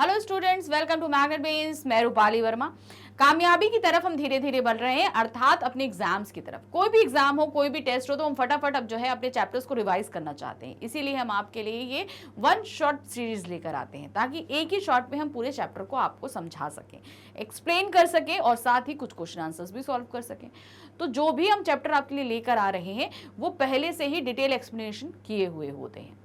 Hello students, welcome to magnet brains. मैं रूपाली वर्मा। कामयाबी की तरफ हम धीरे धीरे बढ़ रहे हैं, अर्थात अपने एग्जाम्स की तरफ। कोई भी एग्जाम हो, कोई भी टेस्ट हो, तो हम फटाफट अब जो है अपने चैप्टर्स को रिवाइज करना चाहते हैं। इसीलिए हम आपके लिए ये वन शॉट सीरीज लेकर आते हैं, ताकि एक ही शॉट में हम पूरे चैप्टर को आपको समझा सकें, एक्सप्लेन कर सकें और साथ ही कुछ क्वेश्चन आंसर्स भी सॉल्व कर सकें। तो जो भी हम चैप्टर आपके लिए लेकर आ रहे हैं वो पहले से ही डिटेल एक्सप्लेनेशन किए हुए होते हैं।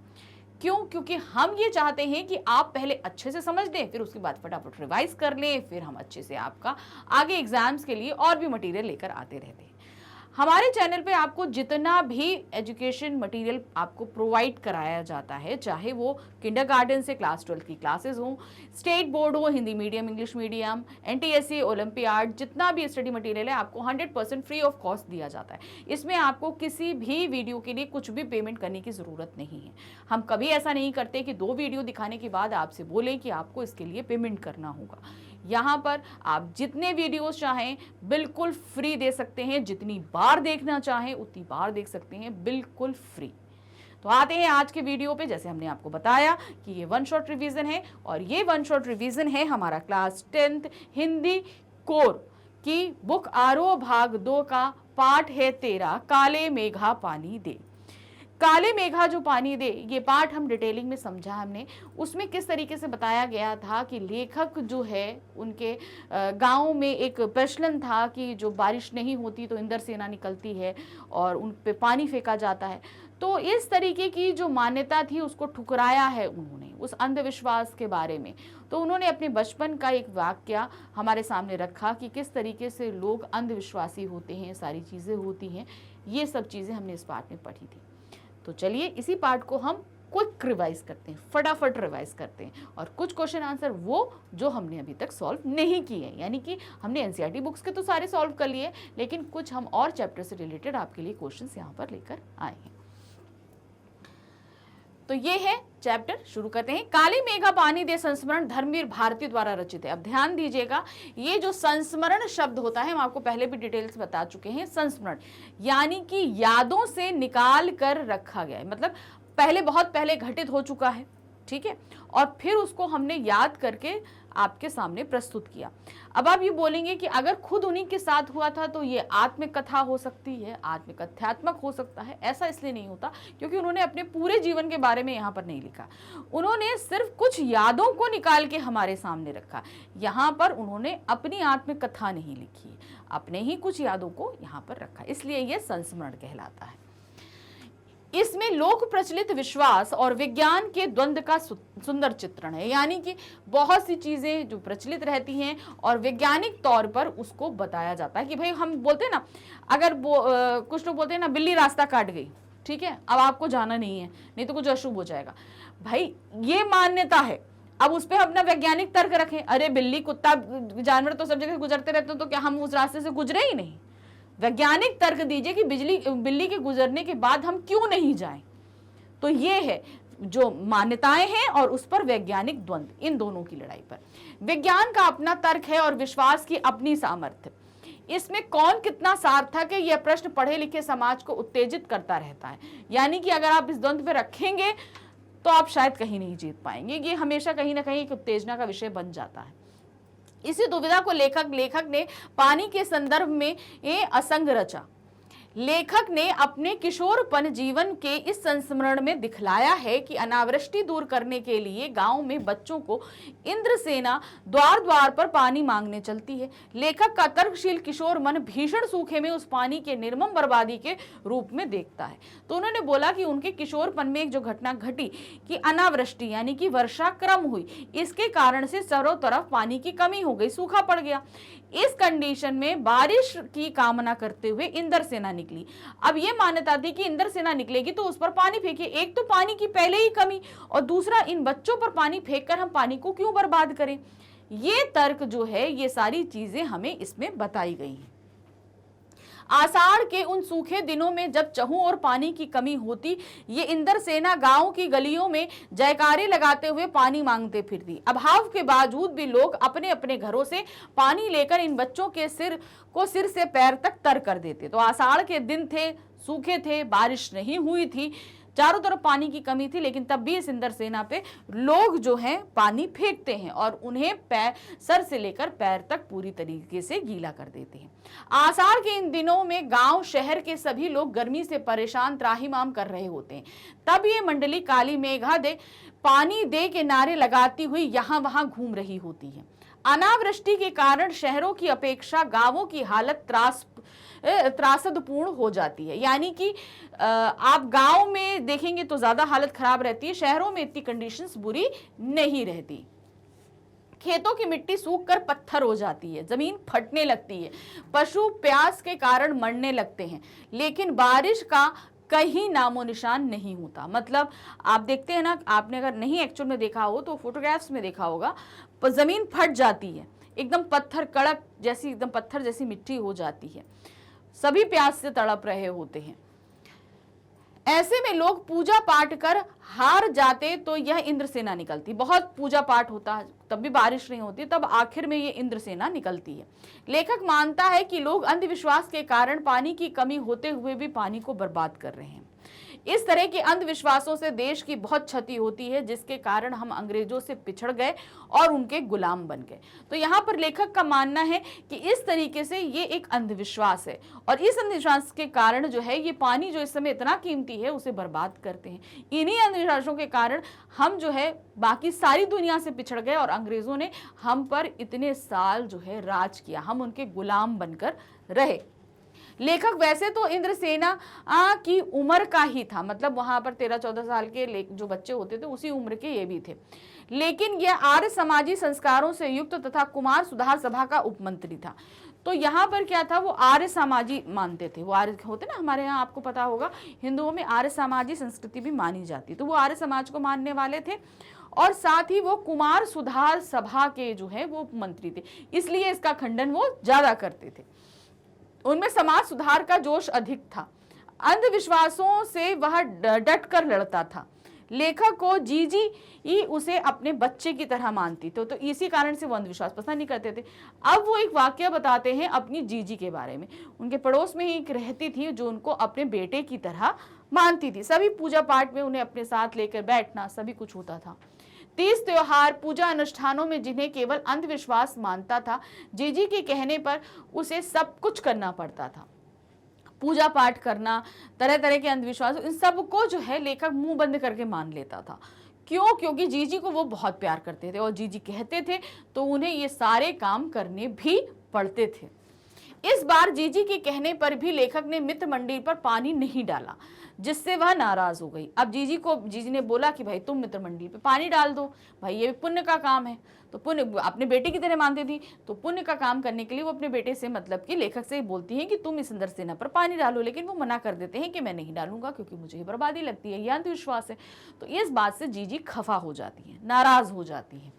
क्यों? क्योंकि हम ये चाहते हैं कि आप पहले अच्छे से समझ लें, फिर उसके बाद फटाफट रिवाइज कर लें, फिर हम अच्छे से आपका आगे एग्जाम्स के लिए और भी मटेरियल लेकर आते रहते हैं। हमारे चैनल पे आपको जितना भी एजुकेशन मटेरियल आपको प्रोवाइड कराया जाता है, चाहे वो किंडरगार्टन से क्लास 12 की क्लासेस हों, स्टेट बोर्ड हो, Hindi medium, English medium, NTSC, olympiad, जितना भी स्टडी मटेरियल है आपको 100% फ्री ऑफ कॉस्ट दिया जाता है। इसमें आपको किसी भी वीडियो के लिए कुछ भी पेमेंट करने की ज़रूरत नहीं है। हम कभी ऐसा नहीं करते कि 2 वीडियो दिखाने के बाद आपसे बोलें कि आपको इसके लिए पेमेंट करना होगा। यहाँ पर आप जितने वीडियोस चाहें बिल्कुल फ्री दे सकते हैं, जितनी बार देखना चाहें उतनी बार देख सकते हैं, बिल्कुल फ्री। तो आते हैं आज के वीडियो पे। जैसे हमने आपको बताया कि ये वन शॉट रिवीजन है, और ये वन शॉट रिवीजन है हमारा क्लास 10th हिंदी कोर की बुक आरोह भाग 2 का पाठ है 13, काले मेघा पानी दे। काले मेघा जो पानी दे, ये पाठ हम डिटेलिंग में समझा हमने। उसमें किस तरीके से बताया गया था कि लेखक जो है उनके गांव में एक प्रचलन था कि जो बारिश नहीं होती तो इंद्र सेना निकलती है और उन पे पानी फेंका जाता है। तो इस तरीके की जो मान्यता थी उसको ठुकराया है उन्होंने, उस अंधविश्वास के बारे में। तो उन्होंने अपने बचपन का एक वाकया हमारे सामने रखा कि किस तरीके से लोग अंधविश्वासी होते हैं, सारी चीज़ें होती हैं। ये सब चीज़ें हमने इस पाठ में पढ़ी थी। तो चलिए इसी पार्ट को हम क्विक रिवाइज करते हैं, फटाफट रिवाइज करते हैं, और कुछ क्वेश्चन आंसर वो जो हमने अभी तक सॉल्व नहीं किए। यानी कि हमने एनसीईआरटी बुक्स के तो सारे सॉल्व कर लिए, लेकिन कुछ हम और चैप्टर से रिलेटेड आपके लिए क्वेश्चंस यहाँ पर लेकर आए हैं। तो ये है चैप्टर, शुरू करते हैं। काले मेघा पानी दे संस्मरण धर्मवीर भारती द्वारा रचित है। अब ध्यान दीजिएगा, ये जो संस्मरण शब्द होता है हम आपको पहले भी डिटेल्स बता चुके हैं। संस्मरण यानी कि यादों से निकाल कर रखा गया है, मतलब पहले, बहुत पहले घटित हो चुका है, ठीक है, और फिर उसको हमने याद करके आपके सामने प्रस्तुत किया। अब आप ये बोलेंगे कि अगर खुद उन्हीं के साथ हुआ था तो ये आत्मकथा हो सकती है, आत्मकथात्मक हो सकता है। ऐसा इसलिए नहीं होता क्योंकि उन्होंने अपने पूरे जीवन के बारे में यहाँ पर नहीं लिखा, उन्होंने सिर्फ कुछ यादों को निकाल के हमारे सामने रखा। यहाँ पर उन्होंने अपनी आत्मकथा नहीं लिखी, अपने ही कुछ यादों को यहाँ पर रखा, इसलिए यह संस्मरण कहलाता है। इसमें लोक प्रचलित विश्वास और विज्ञान के द्वंद्व का सुंदर चित्रण है। यानी कि बहुत सी चीजें जो प्रचलित रहती हैं और वैज्ञानिक तौर पर उसको बताया जाता है कि भाई, हम बोलते हैं ना, अगर कुछ लोग बोलते हैं ना, बिल्ली रास्ता काट गई, ठीक है, अब आपको जाना नहीं है, नहीं तो कुछ अशुभ हो जाएगा। भाई ये मान्यता है, अब उस पर अपना वैज्ञानिक तर्क रखें। अरे बिल्ली, कुत्ता, जानवर तो सब जगह गुजरते रहते हैं, तो क्या हम उस रास्ते से गुजरे ही नहीं? वैज्ञानिक तर्क दीजिए कि बिल्ली के गुजरने के बाद हम क्यों नहीं जाएं। तो ये है जो मान्यताएं हैं और उस पर वैज्ञानिक द्वंद्व, इन दोनों की लड़ाई पर विज्ञान का अपना तर्क है और विश्वास की अपनी सामर्थ्य। इसमें कौन कितना सार्थक है, यह प्रश्न पढ़े लिखे समाज को उत्तेजित करता रहता है। यानी कि अगर आप इस द्वंद्व पे रखेंगे तो आप शायद कहीं नहीं जीत पाएंगे, ये हमेशा कहीं ना कहीं एक उत्तेजना का विषय बन जाता है। इसी दुविधा को लेखक ने पानी के संदर्भ में ये असंग रचा। लेखक ने अपने किशोरपन जीवन के इस संस्मरण में दिखलाया है कि अनावृष्टि दूर करने के लिए गांव में बच्चों को इंद्रसेना द्वार द्वार पर पानी मांगने चलती है। लेखक का तर्कशील किशोर मन भीषण सूखे में उस पानी के निर्मम बर्बादी के रूप में देखता है। तो उन्होंने बोला कि उनके किशोरपन में एक जो घटना घटी कि अनावृष्टि यानी कि वर्षा कम हुई, इसके कारण से चारों तरफ पानी की कमी हो गई, सूखा पड़ गया। इस कंडीशन में बारिश की कामना करते हुए इंद्र सेना निकली। अब यह मान्यता थी कि इंद्र सेना निकलेगी तो उस पर पानी फेंके। एक तो पानी की पहले ही कमी, और दूसरा इन बच्चों पर पानी फेंककर हम पानी को क्यों बर्बाद करें। ये तर्क जो है, ये सारी चीजें हमें इसमें बताई गई हैं। आषाढ़ के उन सूखे दिनों में जब चहु और पानी की कमी होती, ये इंद्र सेना गांव की गलियों में जयकारे लगाते हुए पानी मांगते फिरती। अभाव के बावजूद भी लोग अपने अपने घरों से पानी लेकर इन बच्चों के सिर से पैर तक तर कर देते। तो आषाढ़ के दिन थे, सूखे थे, बारिश नहीं हुई थी, चारों तरफ पानी की कमी थी, लेकिन तब भी इस इंद्रसेना पे लोग जो हैं पानी फेंकते हैं और उन्हें पैर, सर से लेकर पैर तक पूरी तरीके से गीला कर देते हैं। आषाढ़ के इन दिनों में गांव शहर के सभी लोग गर्मी से परेशान त्राहिमाम कर रहे होते हैं। तब ये मंडली काली मेघा दे, पानी दे के नारे लगाती हुई यहां वहां घूम रही होती है। अनावृष्टि के कारण शहरों की अपेक्षा गांवों की हालत त्रासदपूर्ण हो जाती है। यानी कि आप गांव में देखेंगे तो ज्यादा हालत खराब रहती है, शहरों में इतनी कंडीशंस बुरी नहीं रहती। खेतों की मिट्टी सूखकर पत्थर हो जाती है, जमीन फटने लगती है, पशु प्यास के कारण मरने लगते हैं, लेकिन बारिश का कहीं नामो निशान नहीं होता। मतलब आप देखते हैं ना, आपने अगर नहीं एक्चुअल में देखा हो तो फोटोग्राफ्स में देखा होगा, जमीन फट जाती है, एकदम पत्थर कड़क जैसी, एकदम पत्थर जैसी मिट्टी हो जाती है, सभी प्यास से तड़प रहे होते हैं। ऐसे में लोग पूजा पाठ कर हार जाते तो यह इंद्रसेना निकलती। बहुत पूजा पाठ होता तब भी बारिश नहीं होती, तब आखिर में ये इंद्रसेना निकलती है। लेखक मानता है कि लोग अंधविश्वास के कारण पानी की कमी होते हुए भी पानी को बर्बाद कर रहे हैं। इस तरह के अंधविश्वासों से देश की बहुत क्षति होती है, जिसके कारण हम अंग्रेजों से पिछड़ गए और उनके गुलाम बन गए। तो यहाँ पर लेखक का मानना है कि इस तरीके से ये एक अंधविश्वास है और इस अंधविश्वास के कारण जो है ये पानी जो इस समय इतना कीमती है उसे बर्बाद करते हैं। इन्हीं अंधविश्वासों के कारण हम जो है बाकी सारी दुनिया से पिछड़ गए और अंग्रेजों ने हम पर इतने साल जो है राज किया, हम उनके गुलाम बनकर रहे। लेखक वैसे तो इंद्रसेना की उम्र का ही था, मतलब वहां पर 13-14 साल के जो बच्चे होते थे उसी उम्र के ये भी थे, लेकिन यह आर्य समाजी संस्कारों से युक्त तथा कुमार सुधार सभा का उपमंत्री था। तो यहाँ पर क्या था, वो आर्य समाजी मानते थे। वो आर्य होते ना, हमारे यहाँ आपको पता होगा हिंदुओं में आर्य समाजी संस्कृति भी मानी जाती, तो वो आर्य समाज को मानने वाले थे और साथ ही वो कुमार सुधार सभा के जो है वो उपमंत्री थे, इसलिए इसका खंडन वो ज्यादा करते थे। उनमें समाज सुधार का जोश अधिक था, अंधविश्वासों से वह डट कर लड़ता था। लेखक को जीजी उसे अपने बच्चे की तरह मानती थी, तो इसी कारण से वो अंधविश्वास पसंद नहीं करते थे। अब वो एक वाक्य बताते हैं अपनी जीजी के बारे में। उनके पड़ोस में ही एक रहती थी जो उनको अपने बेटे की तरह मानती थी, सभी पूजा पाठ में उन्हें अपने साथ लेकर बैठना, सभी कुछ होता था। 30 त्योहार पूजा अनुष्ठानों में जिन्हें केवल अंधविश्वास मानता था, जीजी के कहने पर उसे सब कुछ करना पड़ता था। पूजा पाठ करना, तरह तरह के अंधविश्वास, इन सबको जो है लेखक मुंह बंद करके मान लेता था। क्यों? क्योंकि जीजी को वो बहुत प्यार करते थे और जीजी कहते थे तो उन्हें ये सारे काम करने भी पड़ते थे। इस बार जीजी के कहने पर भी लेखक ने मित्र मंदिर पर पानी नहीं डाला, जिससे वह नाराज हो गई। अब जीजी ने बोला कि भाई तुम मित्र मंदिर पे पानी डाल दो, भाई ये पुण्य का काम है। तो पुण्य अपने बेटे की तरह मानती थी, तो पुण्य का काम करने के लिए वो अपने बेटे से, मतलब कि लेखक से बोलती हैं कि तुम इस इंद्रसेना पर पानी डालो, लेकिन वो मना कर देते हैं कि मैं नहीं डालूंगा क्योंकि मुझे बर्बादी लगती है, यह अंधविश्वास है। तो इस बात से जीजी खफा हो जाती है, नाराज हो जाती है।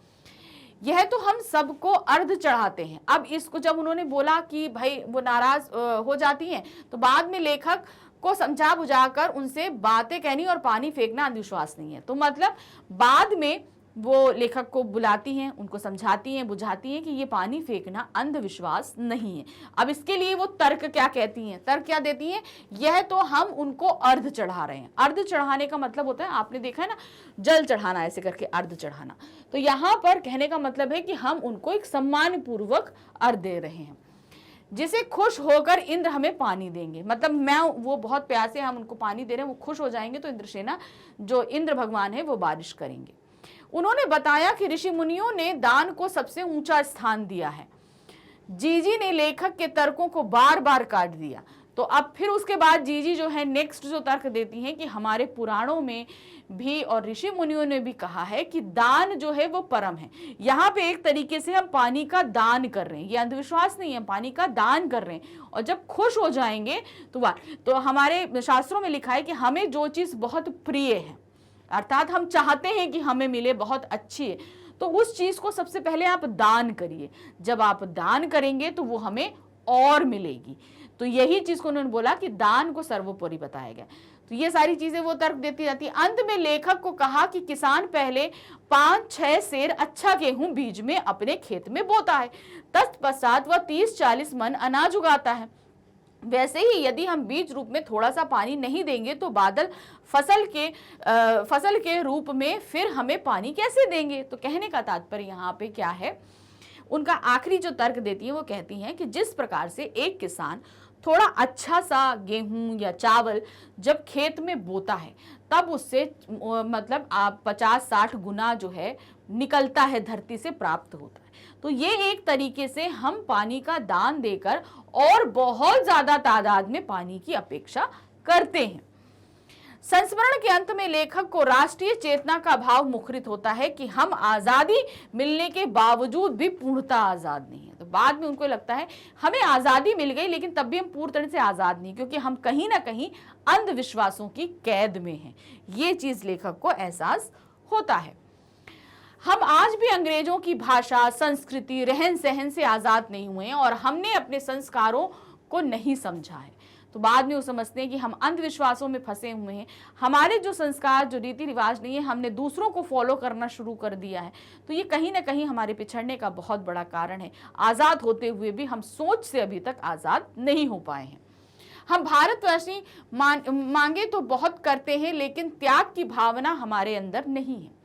यह तो हम सबको अर्ध चढ़ाते हैं। अब इसको जब उन्होंने बोला कि भाई वो नाराज हो जाती हैं, तो बाद में लेखक को समझा बुझाकर उनसे बातें कहनी और पानी फेंकना अंधविश्वास नहीं है। तो मतलब बाद में वो लेखक को बुलाती हैं, उनको समझाती हैं, बुझाती हैं कि ये पानी फेंकना अंधविश्वास नहीं है। अब इसके लिए वो तर्क क्या कहती हैं, तर्क क्या देती हैं, यह तो हम उनको अर्ध चढ़ा रहे हैं। अर्ध चढ़ाने का मतलब होता है, आपने देखा है ना, जल चढ़ाना, ऐसे करके अर्ध चढ़ाना। तो यहाँ पर कहने का मतलब है कि हम उनको एक सम्मान पूर्वक अर्ध दे रहे हैं, जिसे खुश होकर इंद्र हमें पानी देंगे। मतलब वो बहुत प्यासे, हम उनको पानी दे रहे हैं, वो खुश हो जाएंगे तो इंद्रसेना जो इंद्र भगवान है वो बारिश करेंगे। उन्होंने बताया कि ऋषि मुनियों ने दान को सबसे ऊंचा स्थान दिया है। जीजी ने लेखक के तर्कों को बार बार काट दिया। तो अब फिर उसके बाद जीजी जो है नेक्स्ट जो तर्क देती हैं कि हमारे पुराणों में भी और ऋषि मुनियों ने भी कहा है कि दान जो है वो परम है। यहाँ पे एक तरीके से हम पानी का दान कर रहे हैं, ये अंधविश्वास नहीं है, पानी का दान कर रहे हैं। और जब खुश हो जाएंगे तो हमारे शास्त्रों में लिखा है कि हमें जो चीज बहुत प्रिय है, अर्थात हम चाहते हैं कि हमें मिले, बहुत अच्छी है, तो उस चीज को सबसे पहले आप दान करिए। जब आप दान करेंगे तो वो हमें और मिलेगी। तो यही चीज को उन्होंने बोला कि दान को सर्वोपरि बताया गया। तो ये सारी चीजें वो तर्क देती जाती है। अंत में लेखक को कहा कि किसान पहले 5-6 सेर अच्छा गेहूं बीज में अपने खेत में बोता है, तत्पश्चात वह 30-40 मन अनाज उगाता है। वैसे ही यदि हम बीज रूप में थोड़ा सा पानी नहीं देंगे तो बादल फसल के रूप में फिर हमें पानी कैसे देंगे। तो कहने का तात्पर्य यहाँ पे क्या है, उनका आखिरी जो तर्क देती है वो कहती हैं कि जिस प्रकार से एक किसान थोड़ा अच्छा सा गेहूं या चावल जब खेत में बोता है तब उससे मतलब 50-60 गुना जो है निकलता है, धरती से प्राप्त होता है। तो ये एक तरीके से हम पानी का दान देकर और बहुत ज्यादा तादाद में पानी की अपेक्षा करते हैं। संस्मरण के अंत में लेखक को राष्ट्रीय चेतना का भाव मुखरित होता है कि हम आजादी मिलने के बावजूद भी पूर्णतः आजाद नहीं है। तो बाद में उनको लगता है हमें आजादी मिल गई लेकिन तब भी हम पूर्ण तरह से आजाद नहीं, क्योंकि हम कहीं ना कहीं अंधविश्वासों की कैद में हैं। ये चीज लेखक को एहसास होता है। हम आज भी अंग्रेजों की भाषा, संस्कृति, रहन सहन से आजाद नहीं हुए हैं और हमने अपने संस्कारों को नहीं समझा है। तो बाद में वो समझते हैं कि हम अंधविश्वासों में फंसे हुए हैं, हमारे जो संस्कार, जो रीति रिवाज नहीं है, हमने दूसरों को फॉलो करना शुरू कर दिया है। तो ये कहीं ना कहीं हमारे पिछड़ने का बहुत बड़ा कारण है। आज़ाद होते हुए भी हम सोच से अभी तक आज़ाद नहीं हो पाए हैं। हम भारतवासी मांगे तो बहुत करते हैं लेकिन त्याग की भावना हमारे अंदर नहीं है।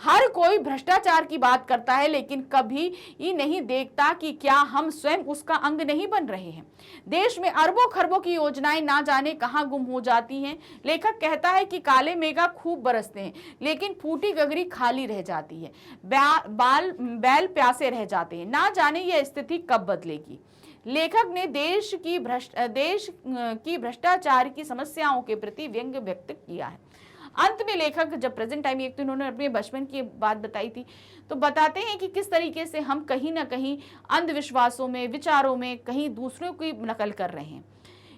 हर कोई भ्रष्टाचार की बात करता है लेकिन कभी ये नहीं देखता कि क्या हम स्वयं उसका अंग नहीं बन रहे हैं। देश में अरबों खरबों की योजनाएं ना जाने कहां गुम हो जाती हैं। लेखक कहता है कि काले मेघा खूब बरसते हैं लेकिन फूटी गगरी खाली रह जाती है, बैल प्यासे रह जाते हैं। ना जाने यह स्थिति कब बदलेगी। लेखक ने देश की भ्रष्टाचार की समस्याओं के प्रति व्यंग्य व्यक्त किया है। अंत में लेखक जब प्रेजेंट टाइम, एक तो इन्होंने अपने बचपन की बात बताई थी, तो बताते हैं कि किस तरीके से हम कहीं ना कहीं अंधविश्वासों में, विचारों में कहीं दूसरों की नकल कर रहे हैं।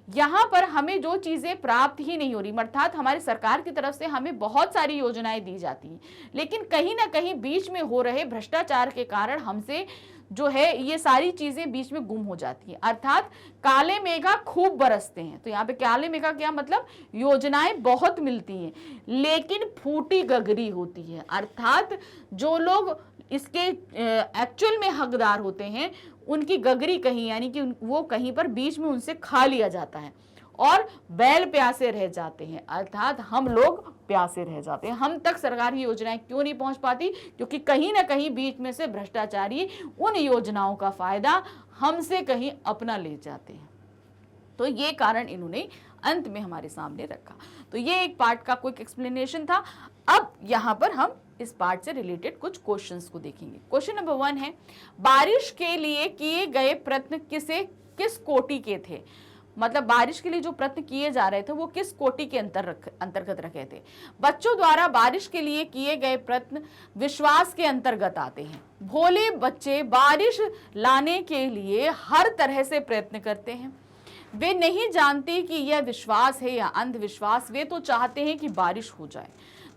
यहाँ पर हमें जो चीज़ें प्राप्त ही नहीं हो रही, अर्थात हमारी सरकार की तरफ से हमें बहुत सारी योजनाएं दी जाती हैं लेकिन कहीं ना कहीं बीच में हो रहे भ्रष्टाचार के कारण हमसे जो है ये सारी चीजें बीच में गुम हो जाती है। अर्थात काले मेघा खूब बरसते हैं। तो यहाँ पे काले मेघा क्या मतलब, योजनाएं बहुत मिलती हैं लेकिन फूटी गगरी होती है। अर्थात जो लोग इसके एक्चुअल में हकदार होते हैं उनकी गगरी कहीं, यानी कि वो कहीं पर बीच में उनसे खा लिया जाता है और बैल प्यासे रह जाते हैं। अर्थात हम लोग प्यासे रह जाते हैं। हम तक सरकारी योजनाएं क्यों नहीं पहुंच पाती, क्योंकि कहीं ना कहीं बीच में से भ्रष्टाचारी उन योजनाओं का फायदा हमसे कहीं अपना ले जाते हैं। तो ये कारण इन्होंने अंत में हमारे सामने रखा। तो ये एक पार्ट का क्विक एक्सप्लेनेशन था। अब यहाँ पर हम इस पार्ट से रिलेटेड कुछ क्वेश्चंस को देखेंगे। क्वेश्चन नंबर 1 है, बारिश के लिए किए गए प्रयत्न किस कोटि के थे। मतलब बारिश के लिए जो प्रयत्न किए जा रहे थे वो किस कोटि के अंतर्गत रखे थे। बच्चों द्वारा बारिश के लिए किए गए प्रयत्न विश्वास के अंतर्गत आते हैं। भोले बच्चे बारिश लाने के लिए हर तरह से प्रयत्न करते हैं। वे नहीं जानते कि यह विश्वास है या अंधविश्वास। वे तो चाहते हैं कि बारिश हो जाए,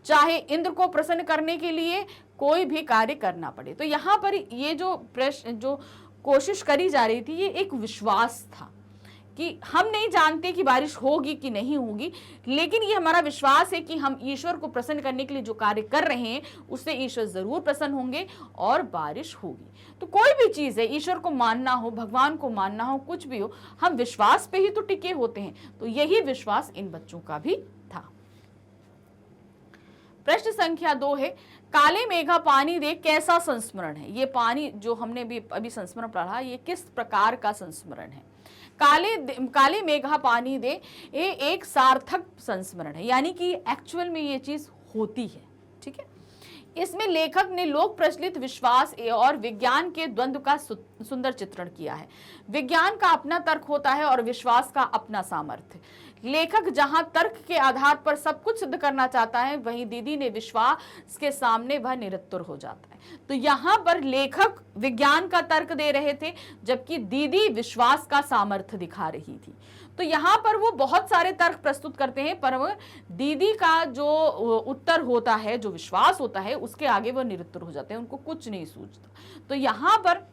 चाहे इंद्र को प्रसन्न करने के लिए कोई भी कार्य करना पड़े। तो यहाँ पर ये जो कोशिश करी जा रही थी ये एक विश्वास था कि हम नहीं जानते कि बारिश होगी कि नहीं होगी, लेकिन ये हमारा विश्वास है कि हम ईश्वर को प्रसन्न करने के लिए जो कार्य कर रहे हैं उससे ईश्वर जरूर प्रसन्न होंगे और बारिश होगी। तो कोई भी चीज है, ईश्वर को मानना हो, भगवान को मानना हो, कुछ भी हो, हम विश्वास पे ही तो टिके होते हैं। तो यही विश्वास इन बच्चों का भी था। प्रश्न संख्या 2 है, काले मेघा पानी दे कैसा संस्मरण है। ये पानी जो हमने भी अभी संस्मरण पढ़ा, ये किस प्रकार का संस्मरण है। काले मेघा पानी दे ये एक सार्थक संस्मरण है, यानी कि एक्चुअल में ये चीज होती है। ठीक है, इसमें लेखक ने लोक प्रचलित विश्वास और विज्ञान के द्वंद्व का सुंदर चित्रण किया है। विज्ञान का अपना तर्क होता है और विश्वास का अपना सामर्थ्य। लेखक जहां तर्क के आधार पर सब कुछ सिद्ध करना चाहता है, वहीं दीदी ने विश्वास के सामने वह निरुत्तर हो जाता है। तो यहाँ पर लेखक विज्ञान का तर्क दे रहे थे जबकि दीदी विश्वास का सामर्थ्य दिखा रही थी। तो यहाँ पर वो बहुत सारे तर्क प्रस्तुत करते हैं, पर दीदी का जो उत्तर होता है, जो विश्वास होता है, उसके आगे वो निरुत्तर हो जाते हैं, उनको कुछ नहीं सूझता। तो यहाँ पर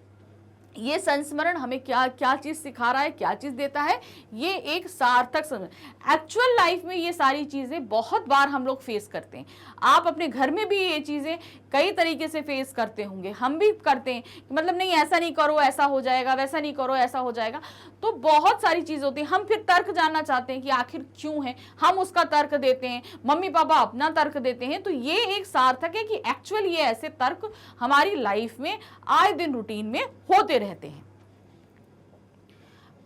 ये संस्मरण हमें क्या क्या चीज सिखा रहा है, क्या चीज देता है, ये एक सार्थक एक्चुअल लाइफ में ये सारी चीजें बहुत बार हम लोग फेस करते हैं। आप अपने घर में भी ये चीजें कई तरीके से फेस करते होंगे, हम भी करते हैं कि मतलब नहीं ऐसा नहीं करो ऐसा हो जाएगा, वैसा नहीं करो ऐसा हो जाएगा। तो बहुत सारी चीज होती है, हम फिर तर्क जानना चाहते हैं कि आखिर क्यों है, हम उसका तर्क देते हैं, मम्मी पापा अपना तर्क देते हैं। तो ये एक सार्थक है कि एक्चुअल ये ऐसे तर्क हमारी लाइफ में आए दिन रूटीन में होते रहते हैं।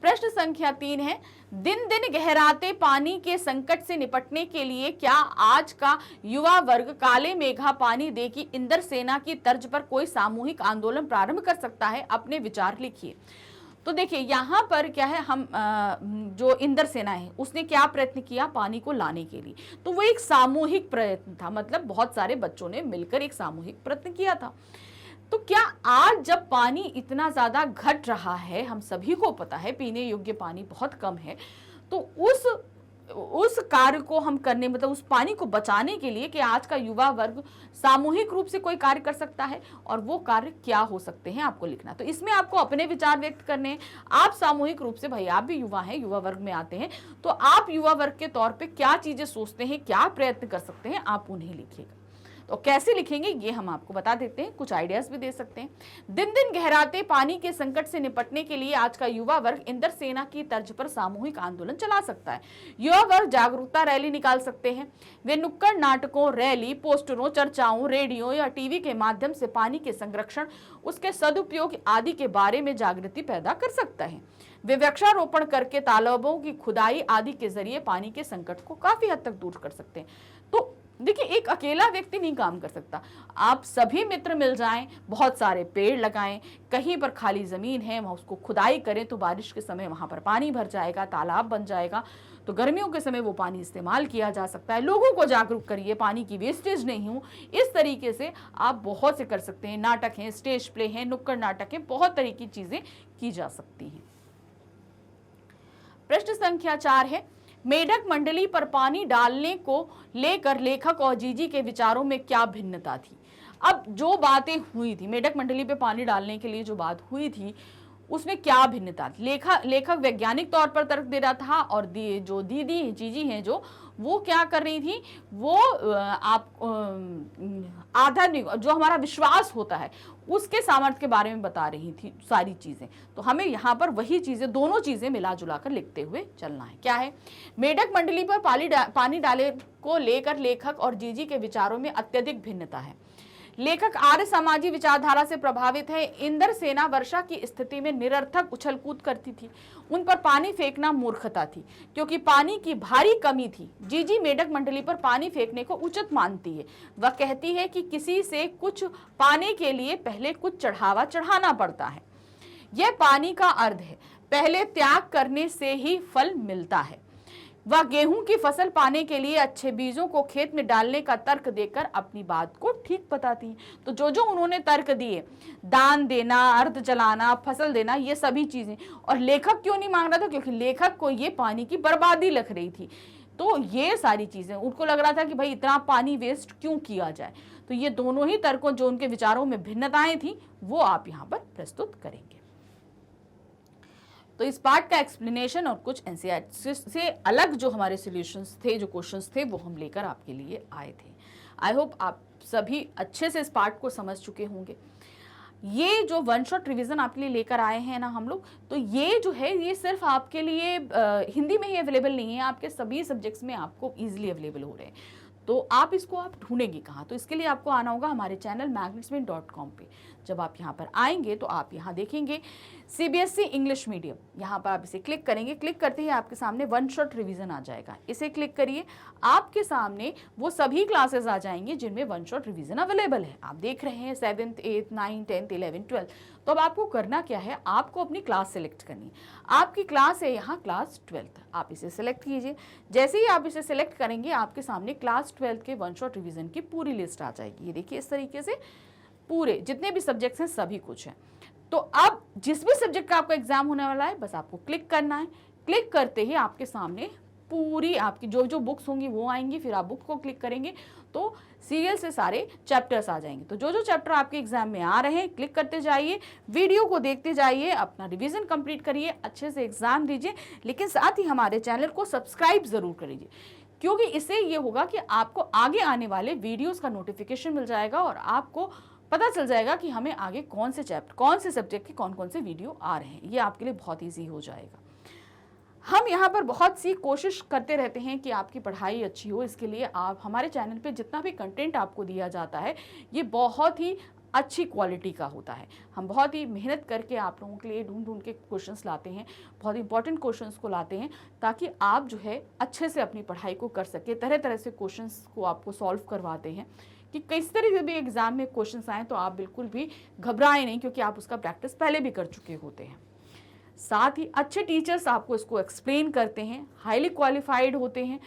प्रश्न संख्या 3 है, दिन दिन गहराते पानी के संकट से निपटने के लिए क्या आज का युवा वर्ग काले मेघा पानी दे की इंदर सेना की तर्ज पर कोई सामूहिक आंदोलन प्रारंभ कर सकता है? अपने विचार लिखिए। तो देखिए यहाँ पर क्या है, हम जो इंदर सेना है उसने क्या प्रयत्न किया पानी को लाने के लिए, तो वो एक सामूहिक प्रयत्न था, मतलब बहुत सारे बच्चों ने मिलकर एक सामूहिक प्रयत्न किया था। तो क्या आज जब पानी इतना ज्यादा घट रहा है, हम सभी को पता है पीने योग्य पानी बहुत कम है, तो उस कार्य को हम करने, मतलब उस पानी को बचाने के लिए कि आज का युवा वर्ग सामूहिक रूप से कोई कार्य कर सकता है, और वो कार्य क्या हो सकते हैं आपको लिखना। तो इसमें आपको अपने विचार व्यक्त करने हैं। आप सामूहिक रूप से, भाई आप भी युवा हैं, युवा वर्ग में आते हैं, तो आप युवा वर्ग के तौर पे क्या चीजें सोचते हैं, क्या प्रयत्न कर सकते हैं, आप उन्हें लिखिएगा। तो कैसे लिखेंगे ये हम आपको बता देते हैं, कुछ आइडियाज भी दे सकते हैं। दिन दिन गहराते पानी के संकट से निपटने के लिए आज का युवा वर्ग इंदर सेना की तर्ज पर सामूहिक आंदोलन चला सकता है। युवा वर्ग जागरूकता रैली निकाल सकते हैं। वे नुक्कड़ नाटकों, रैली, पोस्टरों, चर्चाओं, रेडियो या टीवी के माध्यम से पानी के संरक्षण, उसके सदुपयोग आदि के बारे में जागृति पैदा कर सकता है। वे वृक्षारोपण करके तालाबों की खुदाई आदि के जरिए पानी के संकट को काफी हद तक दूर कर सकते हैं। तो देखिए, एक अकेला व्यक्ति नहीं काम कर सकता, आप सभी मित्र मिल जाएं, बहुत सारे पेड़ लगाएं, कहीं पर खाली जमीन है वहां उसको खुदाई करें, तो बारिश के समय वहां पर पानी भर जाएगा, तालाब बन जाएगा, तो गर्मियों के समय वो पानी इस्तेमाल किया जा सकता है। लोगों को जागरूक करिए, पानी की वेस्टेज नहीं हो, इस तरीके से आप बहुत से कर सकते हैं। नाटक हैं, स्टेज प्ले हैं, नुक्कड़ नाटक हैं, बहुत तरह की चीजें की जा सकती हैं। प्रश्न संख्या 4 है, मेढक मंडली पर पानी डालने को लेकर लेखक और जीजी के विचारों में क्या भिन्नता थी? अब जो बातें हुई थी, मेढक मंडली पे पानी डालने के लिए जो बात हुई थी, उसमें क्या भिन्नता थी? लेखक वैज्ञानिक तौर पर तर्क दे रहा था, और जो दीदी जीजी हैं जो, वो क्या कर रही थी, वो आध्यात्मिक जो हमारा विश्वास होता है उसके सामर्थ्य के बारे में बता रही थी सारी चीजें। तो हमें यहाँ पर वही चीजें, दोनों चीजें मिला जुला कर लिखते हुए चलना है। क्या है? मेढक मंडली पर पानी डाले को लेकर लेखक और जीजी के विचारों में अत्यधिक भिन्नता है। लेखक आर्य समाजी विचारधारा से प्रभावित है। इंदर सेना वर्षा की स्थिति में निरर्थक उछलकूद करती थी, उन पर पानी फेंकना मूर्खता थी क्योंकि पानी की भारी कमी थी। जीजी मेढक मंडली पर पानी फेंकने को उचित मानती है। वह कहती है कि किसी से कुछ पाने के लिए पहले कुछ चढ़ावा चढ़ाना पड़ता है। यह पानी का अर्थ है, पहले त्याग करने से ही फल मिलता है। वह गेहूं की फसल पाने के लिए अच्छे बीजों को खेत में डालने का तर्क देकर अपनी बात को ठीक बताती है। तो जो उन्होंने तर्क दिए, दान देना, अर्ध जलाना, फसल देना, ये सभी चीजें, और लेखक क्यों नहीं मांग रहा था? क्योंकि लेखक को ये पानी की बर्बादी लग रही थी। तो ये सारी चीजें उनको लग रहा था कि भाई इतना पानी वेस्ट क्यों किया जाए। तो ये दोनों ही तर्कों, जो उनके विचारों में भिन्नताएं थी, वो आप यहाँ पर प्रस्तुत करेंगे। तो इस पार्ट का एक्सप्लेनेशन और कुछ एनसीईआरटी से अलग जो हमारे सॉल्यूशंस थे, जो क्वेश्चंस थे, वो हम लेकर आपके लिए आए थे। आई होप आप सभी अच्छे से इस पार्ट को समझ चुके होंगे। ये जो वन शॉट रिवीजन आपके लिए लेकर आए हैं ना हम लोग, तो ये जो है ये सिर्फ आपके लिए हिंदी में ही अवेलेबल नहीं है, आपके सभी सब्जेक्ट्स में आपको ईजिली अवेलेबल हो रहे हैं। तो आप इसको आप ढूंढेंगे कहाँ? तो इसके लिए आपको आना होगा हमारे चैनल मैग्नेट्सविन.com पे। जब आप यहाँ पर आएंगे तो आप यहाँ देखेंगे CBSE इंग्लिश मीडियम, यहाँ पर आप इसे क्लिक करेंगे। क्लिक करते ही आपके सामने वन शॉट रिवीजन आ जाएगा, इसे क्लिक करिए। आपके सामने वो सभी क्लासेस आ जाएंगी जिनमें वन शॉट रिवीजन अवेलेबल है। आप देख रहे हैं 7th, 8th, 9th, 10th, 11th, 12th। तो अब आपको करना क्या है, आपको अपनी क्लास सेलेक्ट करनी है। आपकी क्लास है यहाँ क्लास 12th, आप इसे सिलेक्ट कीजिए। जैसे ही आप इसे सिलेक्ट करेंगे, आपके सामने क्लास 12th के वन शॉट रिवीजन की पूरी लिस्ट आ जाएगी। ये देखिए, इस तरीके से पूरे जितने भी सब्जेक्ट्स हैं सभी कुछ है। तो अब जिस भी सब्जेक्ट का आपका एग्जाम होने वाला है, बस आपको क्लिक करना है। क्लिक करते ही आपके सामने पूरी आपकी जो जो बुक्स होंगी वो आएंगी, फिर आप बुक को क्लिक करेंगे तो सीरियल से सारे चैप्टर्स आ जाएंगे। तो जो जो चैप्टर आपके एग्जाम में आ रहे हैं क्लिक करते जाइए, वीडियो को देखते जाइए, अपना रिवीजन कंप्लीट करिए, अच्छे से एग्जाम दीजिए, लेकिन साथ ही हमारे चैनल को सब्सक्राइब जरूर करिए, क्योंकि इससे ये होगा कि आपको आगे आने वाले वीडियोस का नोटिफिकेशन मिल जाएगा और आपको पता चल जाएगा कि हमें आगे कौन से चैप्टर, कौन से सब्जेक्ट के कौन कौन से वीडियो आ रहे हैं। ये आपके लिए बहुत ईजी हो जाएगा। हम यहाँ पर बहुत सी कोशिश करते रहते हैं कि आपकी पढ़ाई अच्छी हो, इसके लिए आप हमारे चैनल पे जितना भी कंटेंट आपको दिया जाता है ये बहुत ही अच्छी क्वालिटी का होता है। हम बहुत ही मेहनत करके आप लोगों के लिए ढूंढ ढूंढ के क्वेश्चंस लाते हैं, बहुत इंपॉर्टेंट क्वेश्चंस को लाते हैं, ताकि आप जो है अच्छे से अपनी पढ़ाई को कर सके। तरह तरह से क्वेश्चंस को आपको सॉल्व करवाते हैं कि किस तरह से भी एग्जाम में क्वेश्चंस आए तो आप बिल्कुल भी घबराएं नहीं, क्योंकि आप उसका प्रैक्टिस पहले भी कर चुके होते हैं। साथ ही अच्छे टीचर्स आपको इसको एक्सप्लेन करते हैं, हाईली क्वालिफाइड होते हैं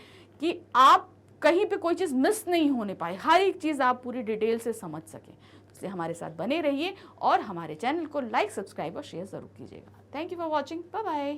कि आप कहीं पे कोई चीज़ मिस नहीं होने पाए, हर एक चीज़ आप पूरी डिटेल से समझ सकें। इसलिए हमारे साथ बने रहिए और हमारे चैनल को लाइक, सब्सक्राइब और शेयर ज़रूर कीजिएगा। Thank you for watching, bye bye.